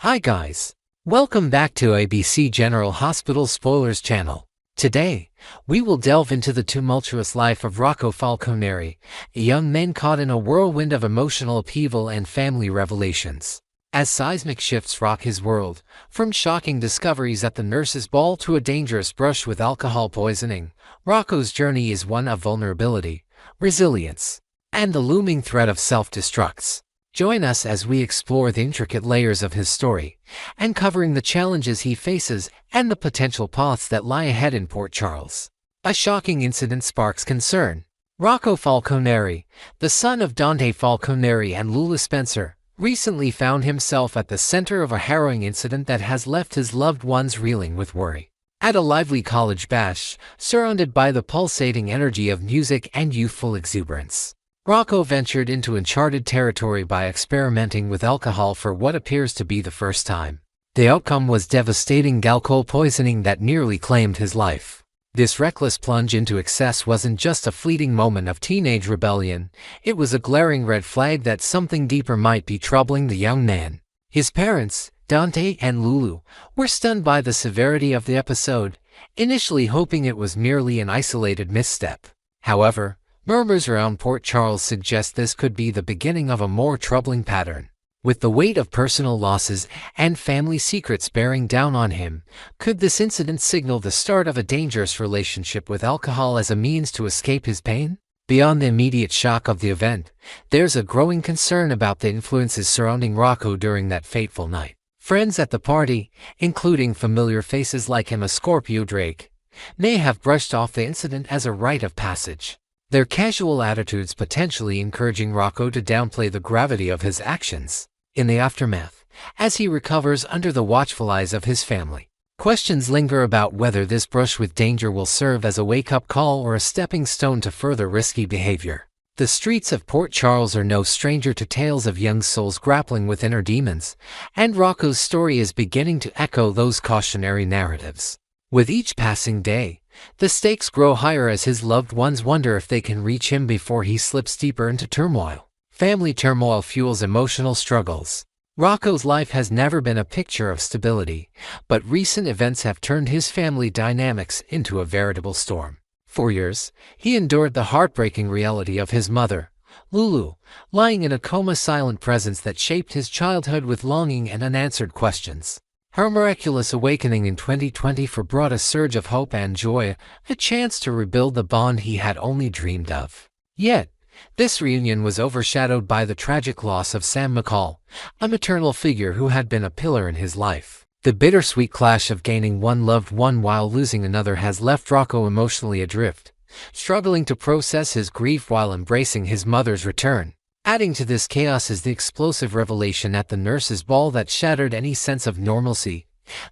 Hi guys! Welcome back to ABC General Hospital Spoilers channel. Today, we will delve into the tumultuous life of Rocco Falconeri, a young man caught in a whirlwind of emotional upheaval and family revelations. As seismic shifts rock his world, from shocking discoveries at the nurse's ball to a dangerous brush with alcohol poisoning, Rocco's journey is one of vulnerability, resilience, and the looming threat of self-destructs. Join us as we explore the intricate layers of his story, uncovering the challenges he faces and the potential paths that lie ahead in Port Charles. A shocking incident sparks concern. Rocco Falconeri, the son of Dante Falconeri and Lula Spencer, recently found himself at the center of a harrowing incident that has left his loved ones reeling with worry. At a lively college bash, surrounded by the pulsating energy of music and youthful exuberance, Rocco ventured into uncharted territory by experimenting with alcohol for what appears to be the first time. The outcome was devastating alcohol poisoning that nearly claimed his life. This reckless plunge into excess wasn't just a fleeting moment of teenage rebellion, it was a glaring red flag that something deeper might be troubling the young man. His parents, Dante and Lulu, were stunned by the severity of the episode, initially hoping it was merely an isolated misstep. However, murmurs around Port Charles suggest this could be the beginning of a more troubling pattern. With the weight of personal losses and family secrets bearing down on him, could this incident signal the start of a dangerous relationship with alcohol as a means to escape his pain? Beyond the immediate shock of the event, there's a growing concern about the influences surrounding Rocco during that fateful night. Friends at the party, including familiar faces like Emma Scorpio Drake, may have brushed off the incident as a rite of passage, their casual attitudes potentially encouraging Rocco to downplay the gravity of his actions. In the aftermath, as he recovers under the watchful eyes of his family, questions linger about whether this brush with danger will serve as a wake-up call or a stepping stone to further risky behavior. The streets of Port Charles are no stranger to tales of young souls grappling with inner demons, and Rocco's story is beginning to echo those cautionary narratives. With each passing day, the stakes grow higher as his loved ones wonder if they can reach him before he slips deeper into turmoil. Family turmoil fuels emotional struggles. Rocco's life has never been a picture of stability, but recent events have turned his family dynamics into a veritable storm. For years, he endured the heartbreaking reality of his mother, Lulu, lying in a coma, silent presence that shaped his childhood with longing and unanswered questions. Her miraculous awakening in 2024 brought a surge of hope and joy, a chance to rebuild the bond he had only dreamed of. Yet, this reunion was overshadowed by the tragic loss of Sam McCall, a maternal figure who had been a pillar in his life. The bittersweet clash of gaining one loved one while losing another has left Rocco emotionally adrift, struggling to process his grief while embracing his mother's return. Adding to this chaos is the explosive revelation at the nurse's ball that shattered any sense of normalcy.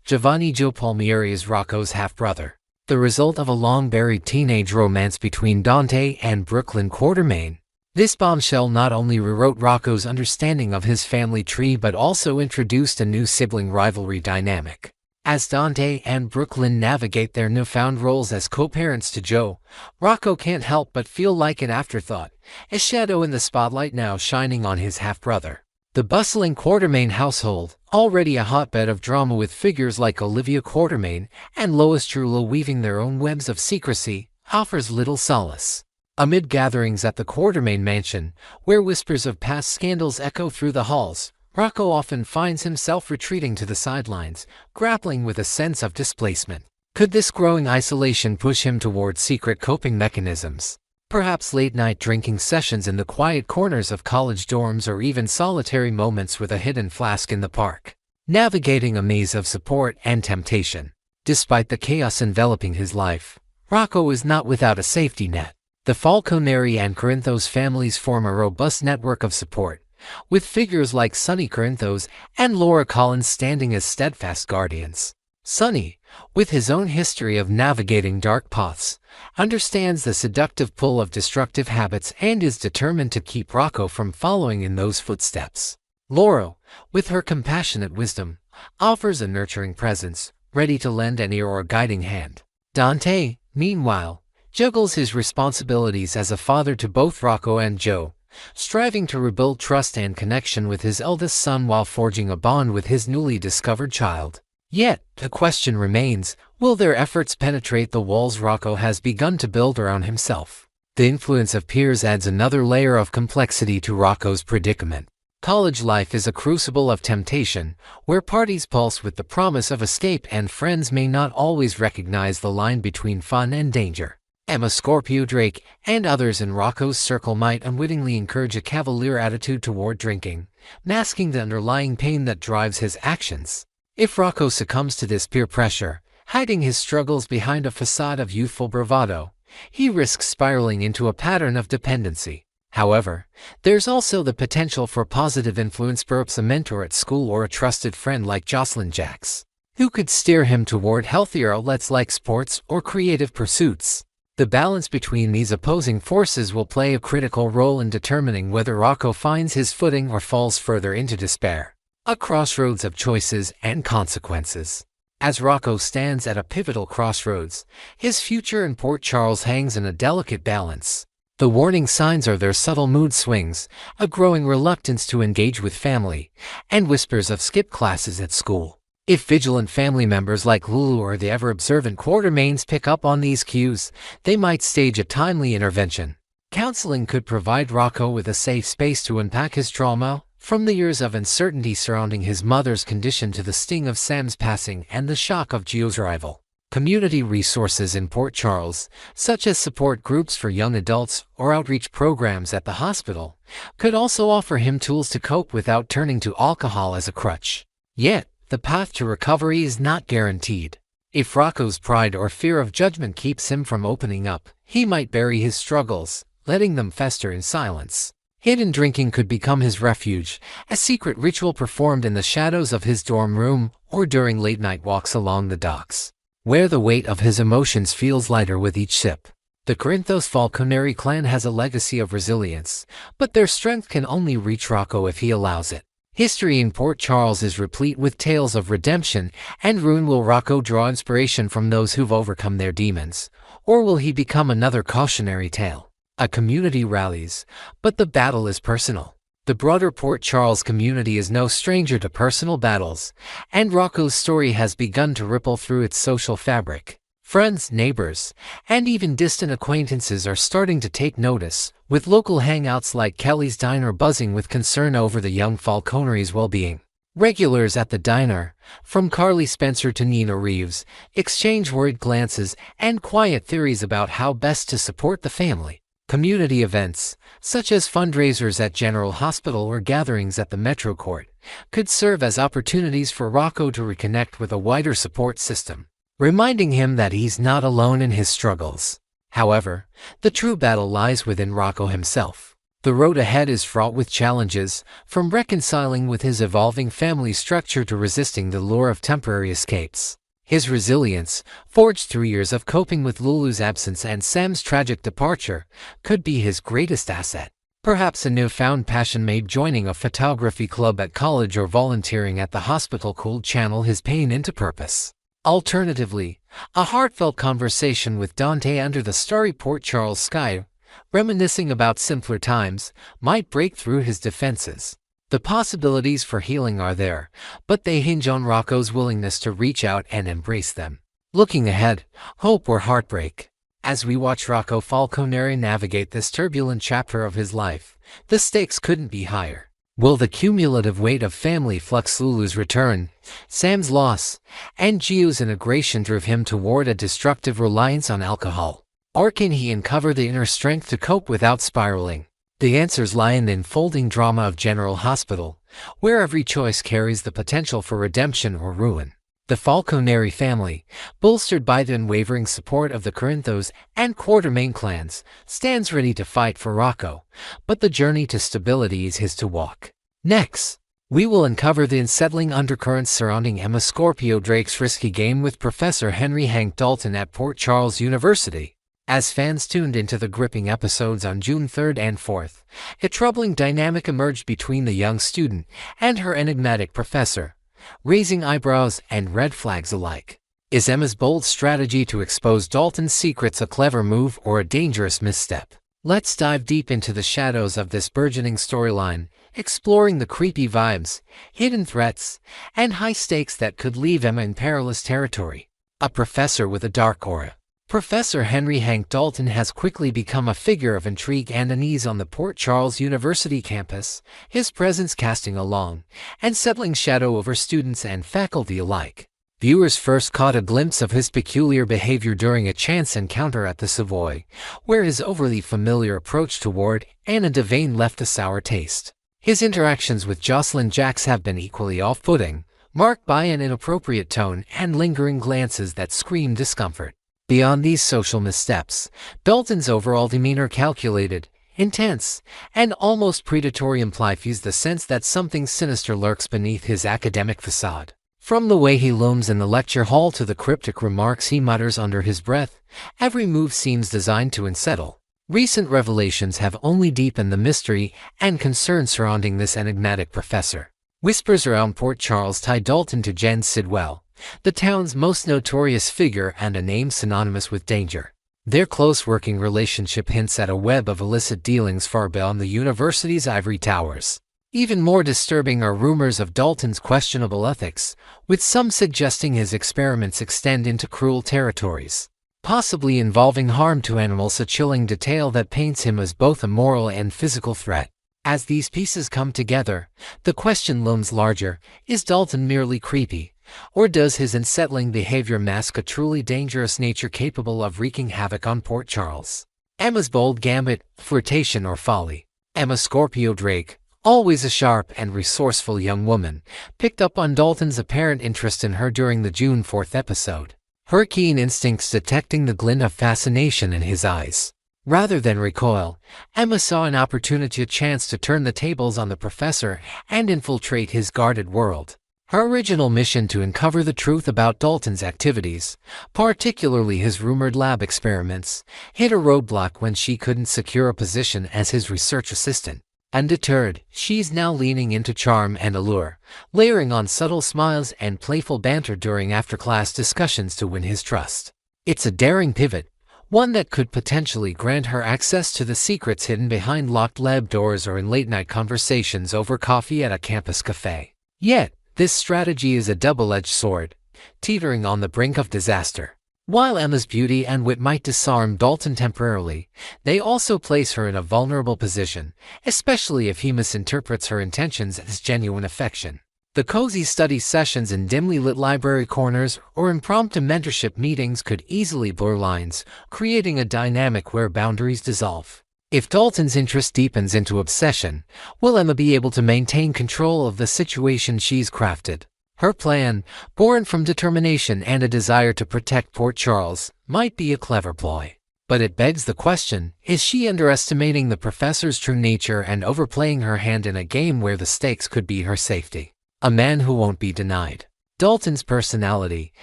Giovanni Joe Palmieri is Rocco's half-brother, the result of a long-buried teenage romance between Dante and Brooklyn Quartermain. This bombshell not only rewrote Rocco's understanding of his family tree but also introduced a new sibling rivalry dynamic. As Dante and Brooklyn navigate their newfound roles as co-parents to Joe, Rocco can't help but feel like an afterthought, a shadow in the spotlight now shining on his half-brother. The bustling Quartermain household, already a hotbed of drama with figures like Olivia Quartermain and Lois Trullo weaving their own webs of secrecy, offers little solace. Amid gatherings at the Quartermain mansion, where whispers of past scandals echo through the halls, Rocco often finds himself retreating to the sidelines, grappling with a sense of displacement. Could this growing isolation push him towards secret coping mechanisms? Perhaps late-night drinking sessions in the quiet corners of college dorms or even solitary moments with a hidden flask in the park. Navigating a maze of support and temptation. Despite the chaos enveloping his life, Rocco is not without a safety net. The Falconeri and Corinthos families form a robust network of support, with figures like Sonny Corinthos and Laura Collins standing as steadfast guardians. Sonny, with his own history of navigating dark paths, understands the seductive pull of destructive habits and is determined to keep Rocco from following in those footsteps. Laura, with her compassionate wisdom, offers a nurturing presence, ready to lend an ear or a guiding hand. Dante, meanwhile, juggles his responsibilities as a father to both Rocco and Joe, striving to rebuild trust and connection with his eldest son while forging a bond with his newly discovered child. Yet, the question remains, will their efforts penetrate the walls Rocco has begun to build around himself? The influence of peers adds another layer of complexity to Rocco's predicament. College life is a crucible of temptation, where parties pulse with the promise of escape and friends may not always recognize the line between fun and danger. Emma Scorpio Drake and others in Rocco's circle might unwittingly encourage a cavalier attitude toward drinking, masking the underlying pain that drives his actions. If Rocco succumbs to this peer pressure, hiding his struggles behind a facade of youthful bravado, he risks spiraling into a pattern of dependency. However, there's also the potential for positive influence, perhaps a mentor at school or a trusted friend like Jocelyn Jacks, who could steer him toward healthier outlets like sports or creative pursuits. The balance between these opposing forces will play a critical role in determining whether Rocco finds his footing or falls further into despair. A crossroads of choices and consequences. As Rocco stands at a pivotal crossroads, his future in Port Charles hangs in a delicate balance. The warning signs are their subtle mood swings, a growing reluctance to engage with family, and whispers of skip classes at school. If vigilant family members like Lulu or the ever-observant Quartermains pick up on these cues, they might stage a timely intervention. Counseling could provide Rocco with a safe space to unpack his trauma, from the years of uncertainty surrounding his mother's condition to the sting of Sam's passing and the shock of Gio's arrival. Community resources in Port Charles, such as support groups for young adults or outreach programs at the hospital, could also offer him tools to cope without turning to alcohol as a crutch. Yet, the path to recovery is not guaranteed. If Rocco's pride or fear of judgment keeps him from opening up, he might bury his struggles, letting them fester in silence. Hidden drinking could become his refuge, a secret ritual performed in the shadows of his dorm room or during late-night walks along the docks, where the weight of his emotions feels lighter with each sip. The Corinthos Falconeri clan has a legacy of resilience, but their strength can only reach Rocco if he allows it. History in Port Charles is replete with tales of redemption and ruin. Will Rocco draw inspiration from those who've overcome their demons, or will he become another cautionary tale? A community rallies, but the battle is personal. The broader Port Charles community is no stranger to personal battles, and Rocco's story has begun to ripple through its social fabric. Friends, neighbors, and even distant acquaintances are starting to take notice, with local hangouts like Kelly's Diner buzzing with concern over the young Falconeri's well-being. Regulars at the diner, from Carly Spencer to Nina Reeves, exchange worried glances and quiet theories about how best to support the family. Community events, such as fundraisers at General Hospital or gatherings at the Metro Court, could serve as opportunities for Rocco to reconnect with a wider support system, reminding him that he's not alone in his struggles. However, the true battle lies within Rocco himself. The road ahead is fraught with challenges, from reconciling with his evolving family structure to resisting the lure of temporary escapes. His resilience, forged through years of coping with Lulu's absence and Sam's tragic departure, could be his greatest asset. Perhaps a newfound passion may joining a photography club at college or volunteering at the hospital could channel his pain into purpose. Alternatively, a heartfelt conversation with Dante under the starry Port Charles sky, reminiscing about simpler times, might break through his defenses. The possibilities for healing are there, but they hinge on Rocco's willingness to reach out and embrace them. Looking ahead, hope or heartbreak. As we watch Rocco Falconeri navigate this turbulent chapter of his life, the stakes couldn't be higher. Will the cumulative weight of family flux, Lulu's return, Sam's loss, and Gio's integration drive him toward a destructive reliance on alcohol? Or can he uncover the inner strength to cope without spiraling? The answers lie in the unfolding drama of General Hospital, where every choice carries the potential for redemption or ruin. The Falconeri family, bolstered by the unwavering support of the Corinthos and Quartermain clans, stands ready to fight for Rocco, but the journey to stability is his to walk. Next, we will uncover the unsettling undercurrents surrounding Emma Scorpio Drake's risky game with Professor Henry Hank Dalton at Port Charles University. As fans tuned into the gripping episodes on June 3rd and 4th, a troubling dynamic emerged between the young student and her enigmatic professor, raising eyebrows and red flags alike. Is Emma's bold strategy to expose Dalton's secrets a clever move or a dangerous misstep? Let's dive deep into the shadows of this burgeoning storyline, exploring the creepy vibes, hidden threats, and high stakes that could leave Emma in perilous territory. A professor with a dark aura. Professor Henry Hank Dalton has quickly become a figure of intrigue and unease on the Port Charles University campus, his presence casting a long and settling shadow over students and faculty alike. Viewers first caught a glimpse of his peculiar behavior during a chance encounter at the Savoy, where his overly familiar approach toward Anna Devane left a sour taste. His interactions with Jocelyn Jacks have been equally off-putting, marked by an inappropriate tone and lingering glances that scream discomfort. Beyond these social missteps, Dalton's overall demeanor calculated, intense, and almost predatory implies the sense that something sinister lurks beneath his academic facade. From the way he looms in the lecture hall to the cryptic remarks he mutters under his breath, every move seems designed to unsettle. Recent revelations have only deepened the mystery and concern surrounding this enigmatic professor. Whispers around Port Charles tie Dalton to Jen Sidwell, the town's most notorious figure and a name synonymous with danger. Their close working relationship hints at a web of illicit dealings far beyond the university's ivory towers. Even more disturbing are rumors of Dalton's questionable ethics, with some suggesting his experiments extend into cruel territories, possibly involving harm to animals, a chilling detail that paints him as both a moral and physical threat. As these pieces come together, the question looms larger: is Dalton merely creepy, or does his unsettling behavior mask a truly dangerous nature capable of wreaking havoc on Port Charles? Emma's bold gambit, flirtation or folly. Emma Scorpio Drake, always a sharp and resourceful young woman, picked up on Dalton's apparent interest in her during the June 4th episode, her keen instincts detecting the glint of fascination in his eyes. Rather than recoil, Emma saw an opportunity, a chance to turn the tables on the professor and infiltrate his guarded world. Her original mission to uncover the truth about Dalton's activities, particularly his rumored lab experiments, hit a roadblock when she couldn't secure a position as his research assistant. Undeterred, she's now leaning into charm and allure, layering on subtle smiles and playful banter during after-class discussions to win his trust. It's a daring pivot, one that could potentially grant her access to the secrets hidden behind locked lab doors or in late-night conversations over coffee at a campus cafe. Yet, this strategy is a double-edged sword, teetering on the brink of disaster. While Emma's beauty and wit might disarm Dalton temporarily, they also place her in a vulnerable position, especially if he misinterprets her intentions as genuine affection. The cozy study sessions in dimly lit library corners or impromptu mentorship meetings could easily blur lines, creating a dynamic where boundaries dissolve. If Dalton's interest deepens into obsession, will Emma be able to maintain control of the situation she's crafted? Her plan, born from determination and a desire to protect Port Charles, might be a clever ploy. But it begs the question, is she underestimating the professor's true nature and overplaying her hand in a game where the stakes could be her safety? A man who won't be denied. Dalton's personality,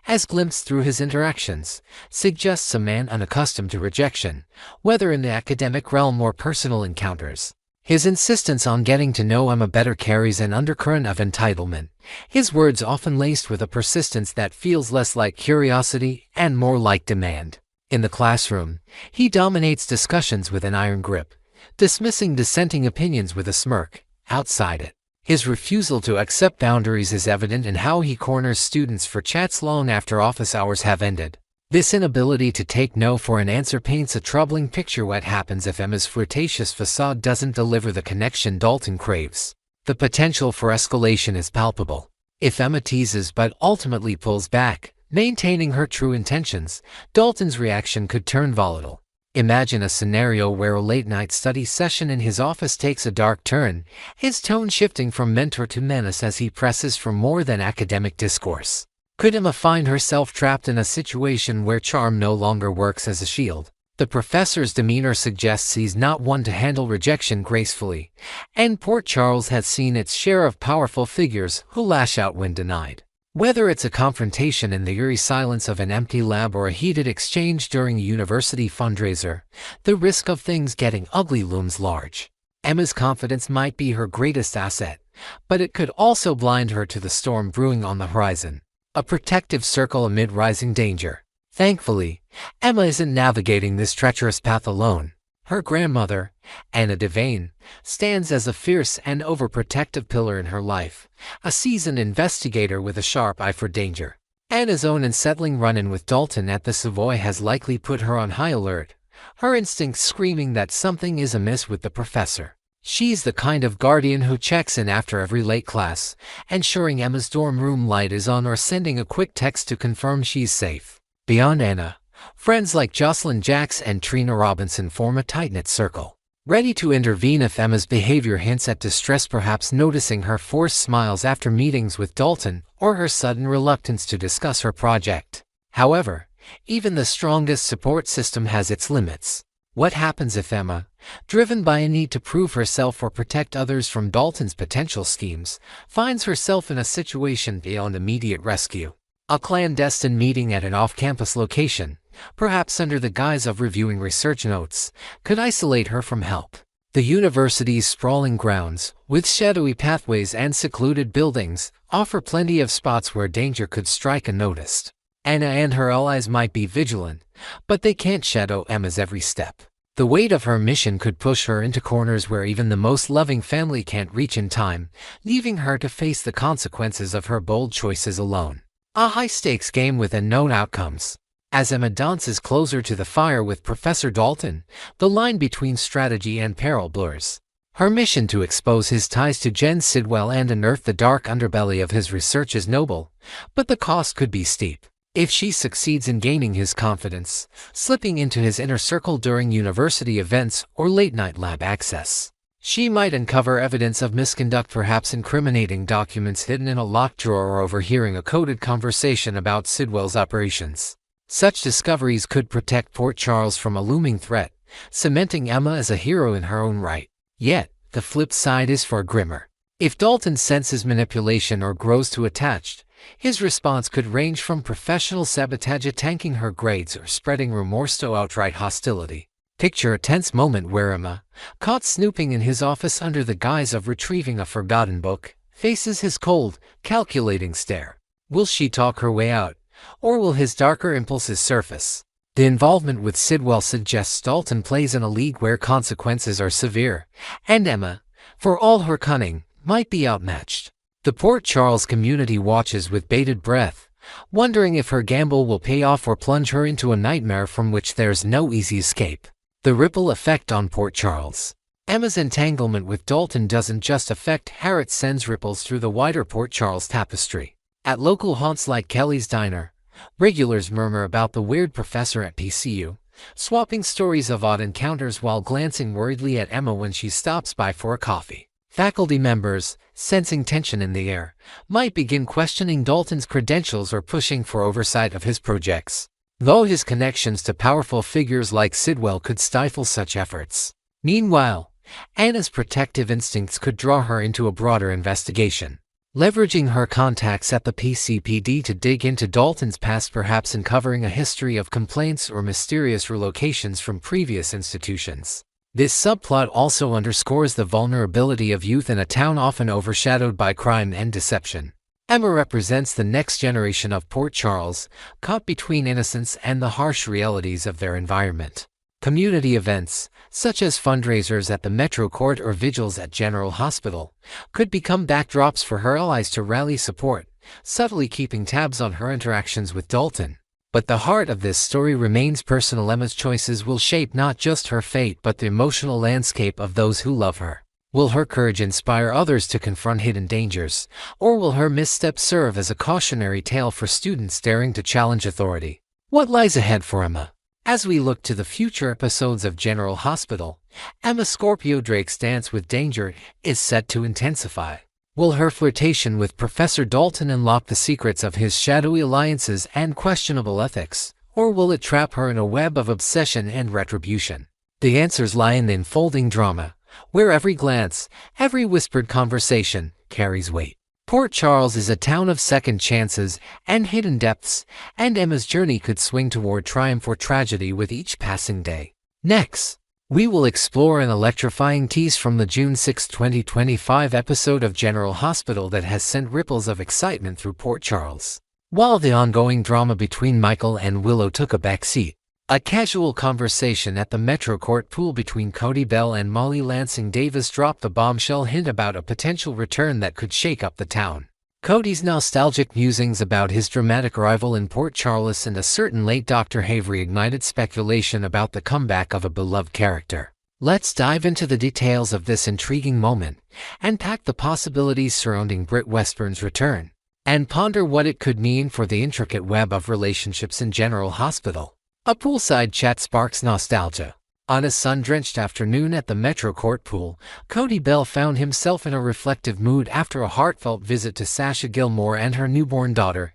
as glimpsed through his interactions, suggests a man unaccustomed to rejection, whether in the academic realm or personal encounters. His insistence on getting to know Emma better carries an undercurrent of entitlement, his words often laced with a persistence that feels less like curiosity and more like demand. In the classroom, he dominates discussions with an iron grip, dismissing dissenting opinions with a smirk. Outside it, his refusal to accept boundaries is evident in how he corners students for chats long after office hours have ended. This inability to take no for an answer paints a troubling picture. What happens if Emma's flirtatious facade doesn't deliver the connection Dalton craves? The potential for escalation is palpable. If Emma teases but ultimately pulls back, maintaining her true intentions, Dalton's reaction could turn volatile. Imagine a scenario where a late-night study session in his office takes a dark turn, his tone shifting from mentor to menace as he presses for more than academic discourse. Could Emma find herself trapped in a situation where charm no longer works as a shield? The professor's demeanor suggests he's not one to handle rejection gracefully, and Port Charles has seen its share of powerful figures who lash out when denied. Whether it's a confrontation in the eerie silence of an empty lab or a heated exchange during a university fundraiser, the risk of things getting ugly looms large. Emma's confidence might be her greatest asset, but it could also blind her to the storm brewing on the horizon. A protective circle amid rising danger. Thankfully, Emma isn't navigating this treacherous path alone. Her grandmother, Anna Devane, stands as a fierce and overprotective pillar in her life, a seasoned investigator with a sharp eye for danger. Anna's own unsettling run-in with Dalton at the Savoy has likely put her on high alert, her instincts screaming that something is amiss with the professor. She's the kind of guardian who checks in after every late class, ensuring Emma's dorm room light is on or sending a quick text to confirm she's safe. Beyond Anna, friends like Jocelyn Jacks and Trina Robinson form a tight-knit circle, ready to intervene if Emma's behavior hints at distress, perhaps noticing her forced smiles after meetings with Dalton or her sudden reluctance to discuss her project. However, even the strongest support system has its limits. What happens if Emma, driven by a need to prove herself or protect others from Dalton's potential schemes, finds herself in a situation beyond immediate rescue? A clandestine meeting at an off-campus location, perhaps under the guise of reviewing research notes, could isolate her from help. The university's sprawling grounds, with shadowy pathways and secluded buildings, offer plenty of spots where danger could strike unnoticed. Anna and her allies might be vigilant, but they can't shadow Emma's every step. The weight of her mission could push her into corners where even the most loving family can't reach in time, leaving her to face the consequences of her bold choices alone. A high-stakes game with unknown outcomes. As Emma dances closer to the fire with Professor Dalton, the line between strategy and peril blurs. Her mission to expose his ties to Jen Sidwell and unearth the dark underbelly of his research is noble, but the cost could be steep. If she succeeds in gaining his confidence, slipping into his inner circle during university events or late-night lab access, she might uncover evidence of misconduct, perhaps incriminating documents hidden in a locked drawer or overhearing a coded conversation about Sidwell's operations. Such discoveries could protect Port Charles from a looming threat, cementing Emma as a hero in her own right. Yet, the flip side is far grimmer. If Dalton senses manipulation or grows too attached, his response could range from professional sabotage, tanking her grades, or spreading remorse to outright hostility. Picture a tense moment where Emma, caught snooping in his office under the guise of retrieving a forgotten book, faces his cold, calculating stare. Will she talk her way out, or will his darker impulses surface? The involvement with Sidwell suggests Dalton plays in a league where consequences are severe, and Emma, for all her cunning, might be outmatched. The Port Charles community watches with bated breath, wondering if her gamble will pay off or plunge her into a nightmare from which there's no easy escape. The ripple effect on Port Charles. Emma's entanglement with Dalton doesn't just affect her, it sends ripples through the wider Port Charles tapestry. At local haunts like Kelly's Diner, regulars murmur about the weird professor at PCU, swapping stories of odd encounters while glancing worriedly at Emma when she stops by for a coffee. Faculty members, sensing tension in the air, might begin questioning Dalton's credentials or pushing for oversight of his projects, though his connections to powerful figures like Sidwell could stifle such efforts. Meanwhile, Anna's protective instincts could draw her into a broader investigation, leveraging her contacts at the PCPD to dig into Dalton's past, perhaps uncovering a history of complaints or mysterious relocations from previous institutions. This subplot also underscores the vulnerability of youth in a town often overshadowed by crime and deception. Emma represents the next generation of Port Charles, caught between innocence and the harsh realities of their environment. Community events, such as fundraisers at the Metro Court or vigils at General Hospital, could become backdrops for her allies to rally support, subtly keeping tabs on her interactions with Dalton. But the heart of this story remains personal. Emma's choices will shape not just her fate but the emotional landscape of those who love her. Will her courage inspire others to confront hidden dangers, or will her misstep serve as a cautionary tale for students daring to challenge authority? What lies ahead for Emma? As we look to the future episodes of General Hospital, Emma Scorpio Drake's dance with danger is set to intensify. Will her flirtation with Professor Dalton unlock the secrets of his shadowy alliances and questionable ethics, or will it trap her in a web of obsession and retribution? The answers lie in the unfolding drama, where every glance, every whispered conversation, carries weight. Port Charles is a town of second chances and hidden depths, and Emma's journey could swing toward triumph or tragedy with each passing day. Next, we will explore an electrifying tease from the June 6, 2025 episode of General Hospital that has sent ripples of excitement through Port Charles. While the ongoing drama between Michael and Willow took a backseat, A casual conversation at the Metro Court pool between Cody Bell and Molly Lansing Davis dropped the bombshell hint about a potential return that could shake up the town. Cody's nostalgic musings about his dramatic arrival in Port Charles and a certain late Dr. Havery ignited speculation about the comeback of a beloved character. Let's dive into the details of this intriguing moment, unpack the possibilities surrounding Britt Westburn's return, and ponder what it could mean for the intricate web of relationships in General Hospital. A poolside chat sparks nostalgia. On a sun-drenched afternoon at the Metro Court pool, Cody Bell found himself in a reflective mood after a heartfelt visit to Sasha Gilmore and her newborn daughter,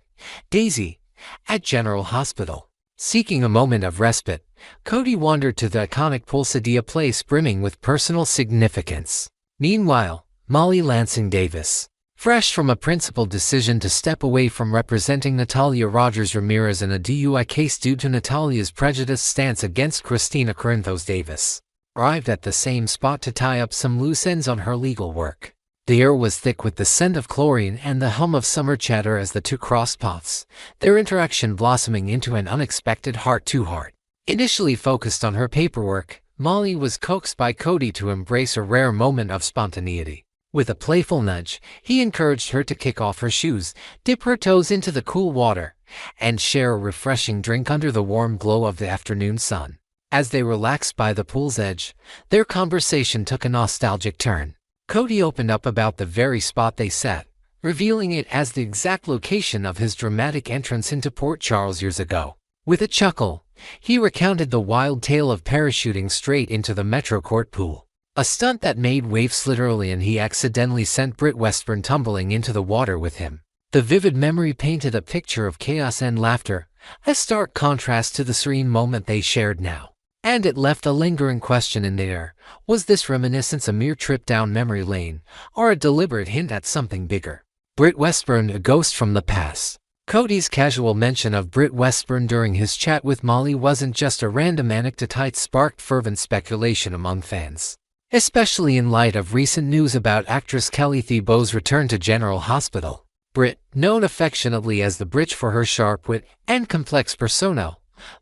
Daisy, at General Hospital. Seeking a moment of respite, Cody wandered to the iconic Poolside, a place brimming with personal significance. Meanwhile, Molly Lansing Davis, fresh from a principled decision to step away from representing Natalia Rogers Ramirez in a DUI case due to Natalia's prejudiced stance against Christina Corinthos Davis, arrived at the same spot to tie up some loose ends on her legal work. The air was thick with the scent of chlorine and the hum of summer chatter as the two crossed paths, their interaction blossoming into an unexpected heart-to-heart. Initially focused on her paperwork, Molly was coaxed by Cody to embrace a rare moment of spontaneity. With a playful nudge, he encouraged her to kick off her shoes, dip her toes into the cool water, and share a refreshing drink under the warm glow of the afternoon sun. As they relaxed by the pool's edge, their conversation took a nostalgic turn. Cody opened up about the very spot they sat, revealing it as the exact location of his dramatic entrance into Port Charles years ago. With a chuckle, he recounted the wild tale of parachuting straight into the Metro Court pool. A stunt that made waves literally, and he accidentally sent Britt Westburn tumbling into the water with him. The vivid memory painted a picture of chaos and laughter, a stark contrast to the serene moment they shared now. And it left a lingering question in the air. Was this reminiscence a mere trip down memory lane, or a deliberate hint at something bigger? Britt Westburn, a ghost from the past. Cody's casual mention of Britt Westburn during his chat with Molly wasn't just a random anecdote, it sparked fervent speculation among fans, especially in light of recent news about actress Kelly Thibault's return to General Hospital. Britt, known affectionately as the Britch for her sharp wit and complex persona,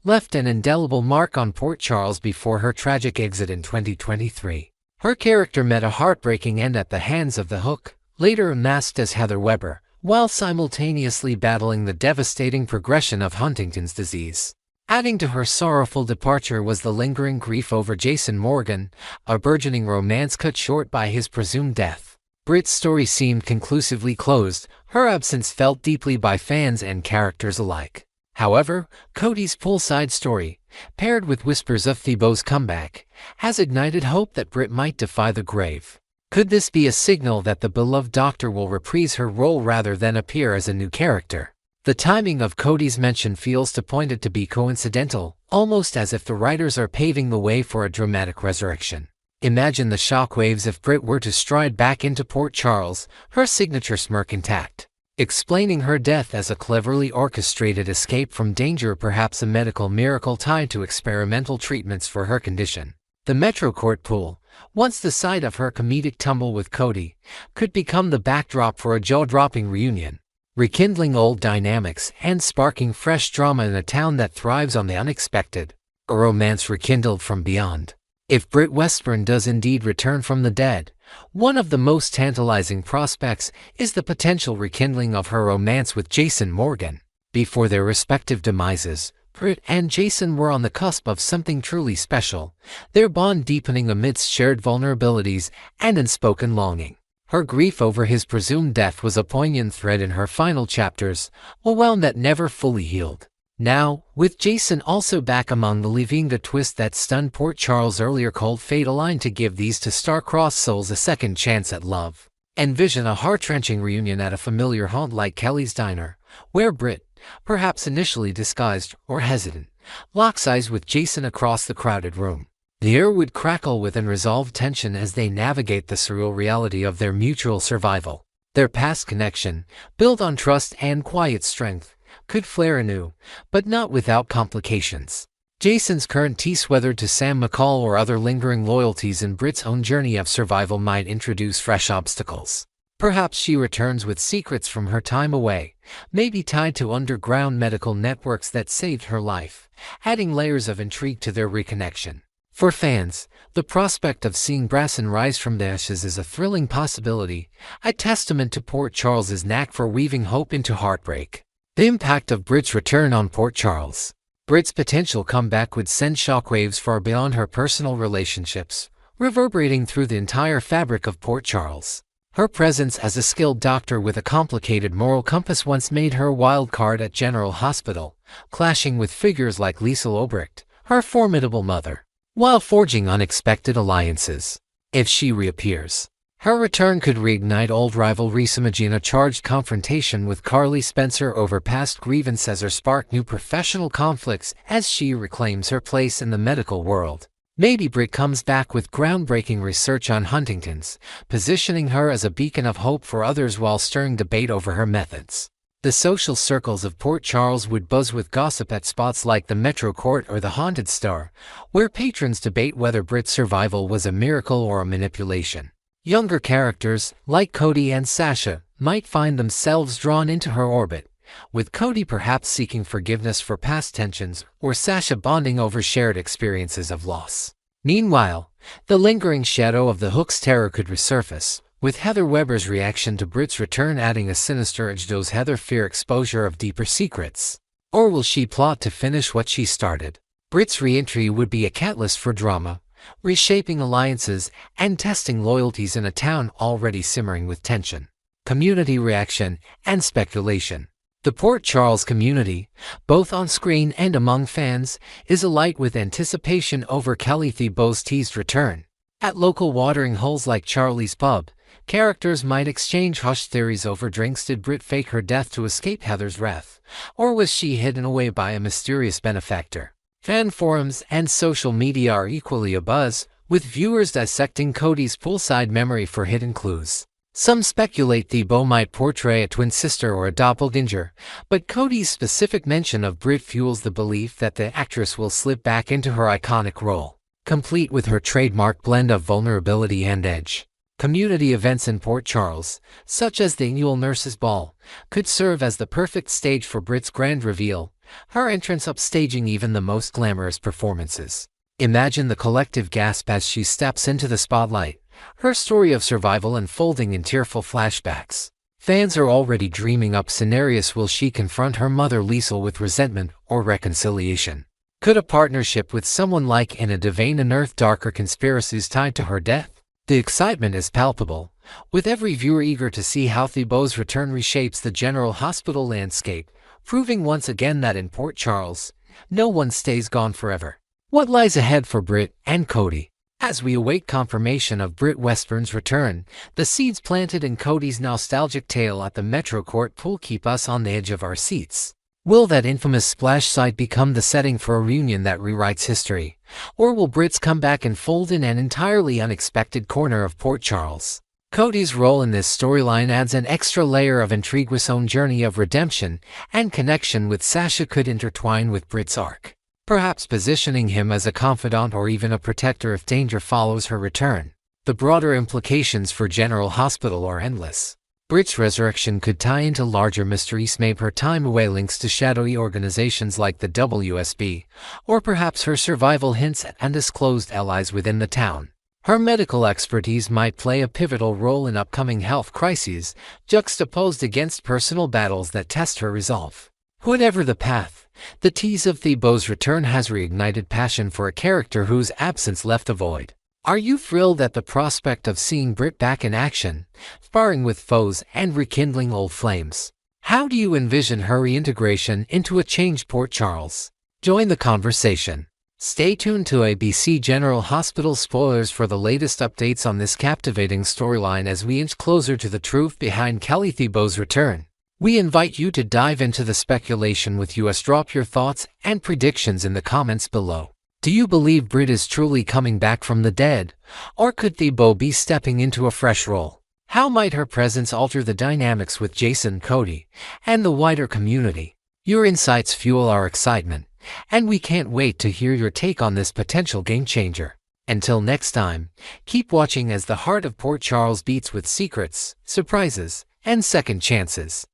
left an indelible mark on Port Charles before her tragic exit in 2023. Her character met a heartbreaking end at the hands of the Hook, later unmasked as Heather Weber, while simultaneously battling the devastating progression of Huntington's disease. Adding to her sorrowful departure was the lingering grief over Jason Morgan, a burgeoning romance cut short by his presumed death. Britt's story seemed conclusively closed, her absence felt deeply by fans and characters alike. However, Cody's poolside story, paired with whispers of Thibault's comeback, has ignited hope that Britt might defy the grave. Could this be a signal that the beloved doctor will reprise her role rather than appear as a new character? The timing of Cody's mention feels to point it to be coincidental, almost as if the writers are paving the way for a dramatic resurrection. Imagine the shockwaves if Britt were to stride back into Port Charles, her signature smirk intact, explaining her death as a cleverly orchestrated escape from danger, perhaps a medical miracle tied to experimental treatments for her condition. The Metro Court pool, once the site of her comedic tumble with Cody, could become the backdrop for a jaw-dropping reunion, rekindling old dynamics and sparking fresh drama in a town that thrives on the unexpected. A romance rekindled from beyond. If Britt Westburn does indeed return from the dead, one of the most tantalizing prospects is the potential rekindling of her romance with Jason Morgan. Before their respective demises, Britt and Jason were on the cusp of something truly special, their bond deepening amidst shared vulnerabilities and unspoken longing. Her grief over his presumed death was a poignant thread in her final chapters, a wound that never fully healed. Now, with Jason also back among the living, the twist that stunned Port Charles earlier called fate aligned to give these two star-crossed souls a second chance at love. Envision a heart-wrenching reunion at a familiar haunt like Kelly's Diner, where Britt, perhaps initially disguised or hesitant, locks eyes with Jason across the crowded room. The air would crackle with unresolved tension as they navigate the surreal reality of their mutual survival. Their past connection, built on trust and quiet strength, could flare anew, but not without complications. Jason's current tease, whether to Sam McCall or other lingering loyalties in Britt's own journey of survival, might introduce fresh obstacles. Perhaps she returns with secrets from her time away, may be tied to underground medical networks that saved her life, adding layers of intrigue to their reconnection. For fans, the prospect of seeing Brasson rise from the ashes is a thrilling possibility, a testament to Port Charles's knack for weaving hope into heartbreak. The impact of Britt's return on Port Charles. Britt's potential comeback would send shockwaves far beyond her personal relationships, reverberating through the entire fabric of Port Charles. Her presence as a skilled doctor with a complicated moral compass once made her a wild card at General Hospital, clashing with figures like Liesl Obrecht, her formidable mother, while forging unexpected alliances. If she reappears, her return could reignite old rivalries, imagine a charged confrontation with Carly Spencer over past grievances, or spark new professional conflicts as she reclaims her place in the medical world. Maybe Britt comes back with groundbreaking research on Huntington's, positioning her as a beacon of hope for others while stirring debate over her methods. The social circles of Port Charles would buzz with gossip at spots like the Metro Court or the Haunted Star, where patrons debate whether Britt's survival was a miracle or a manipulation. Younger characters, like Cody and Sasha, might find themselves drawn into her orbit, with Cody perhaps seeking forgiveness for past tensions, or Sasha bonding over shared experiences of loss. Meanwhile, the lingering shadow of the Hook's terror could resurface, with Heather Weber's reaction to Britt's return adding a sinister edge. Does Heather fear exposure of deeper secrets? Or will she plot to finish what she started? Britt's re-entry would be a catalyst for drama, reshaping alliances and testing loyalties in a town already simmering with tension, community reaction, and speculation. The Port Charles community, both on screen and among fans, is alight with anticipation over Kelly Thibault's teased return. At local watering holes like Charlie's Pub, characters might exchange hushed theories over drinks. Did Britt fake her death to escape Heather's wrath, or was she hidden away by a mysterious benefactor? Fan forums and social media are equally abuzz, with viewers dissecting Cody's Poolside memory for hidden clues. Some speculate Thibault might portray a twin sister or a doppelganger, but Cody's specific mention of Britt fuels the belief that the actress will slip back into her iconic role, complete with her trademark blend of vulnerability and edge. Community events in Port Charles, such as the annual Nurses' Ball, could serve as the perfect stage for Britt's grand reveal, her entrance upstaging even the most glamorous performances. Imagine the collective gasp as she steps into the spotlight, her story of survival unfolding in tearful flashbacks. Fans are already dreaming up scenarios. Will she confront her mother Liesl with resentment or reconciliation? Could a partnership with someone like Anna Devane unearth darker conspiracies tied to her death? The excitement is palpable, with every viewer eager to see how Thibault's return reshapes the General Hospital landscape, proving once again that in Port Charles, no one stays gone forever. What lies ahead for Britt and Cody? As we await confirmation of Britt Westburn's return, the seeds planted in Cody's nostalgic tale at the Metro Court pool keep us on the edge of our seats. Will that infamous splash site become the setting for a reunion that rewrites history? Or will Britt's comeback unfold in an entirely unexpected corner of Port Charles? Cody's role in this storyline adds an extra layer of intrigue. His own journey of redemption and connection with Sasha could intertwine with Britt's arc, perhaps positioning him as a confidant or even a protector if danger follows her return. The broader implications for General Hospital are endless. Britt's resurrection could tie into larger mysteries, maybe her time away links to shadowy organizations like the WSB, or perhaps her survival hints at undisclosed allies within the town. Her medical expertise might play a pivotal role in upcoming health crises, juxtaposed against personal battles that test her resolve. Whatever the path, the tease of Thibault's return has reignited passion for a character whose absence left a void. Are you thrilled at the prospect of seeing Britt back in action, sparring with foes and rekindling old flames? How do you envision her reintegration into a changed Port Charles? Join the conversation. Stay tuned to ABC General Hospital spoilers for the latest updates on this captivating storyline as we inch closer to the truth behind Kelly Thibault's return. We invite you to dive into the speculation with us. Drop your thoughts and predictions in the comments below. Do you believe Britt is truly coming back from the dead, or could Thibault be stepping into a fresh role? How might her presence alter the dynamics with Jason, Cody, and the wider community? Your insights fuel our excitement, and we can't wait to hear your take on this potential game-changer. Until next time, keep watching as the heart of Port Charles beats with secrets, surprises, and second chances.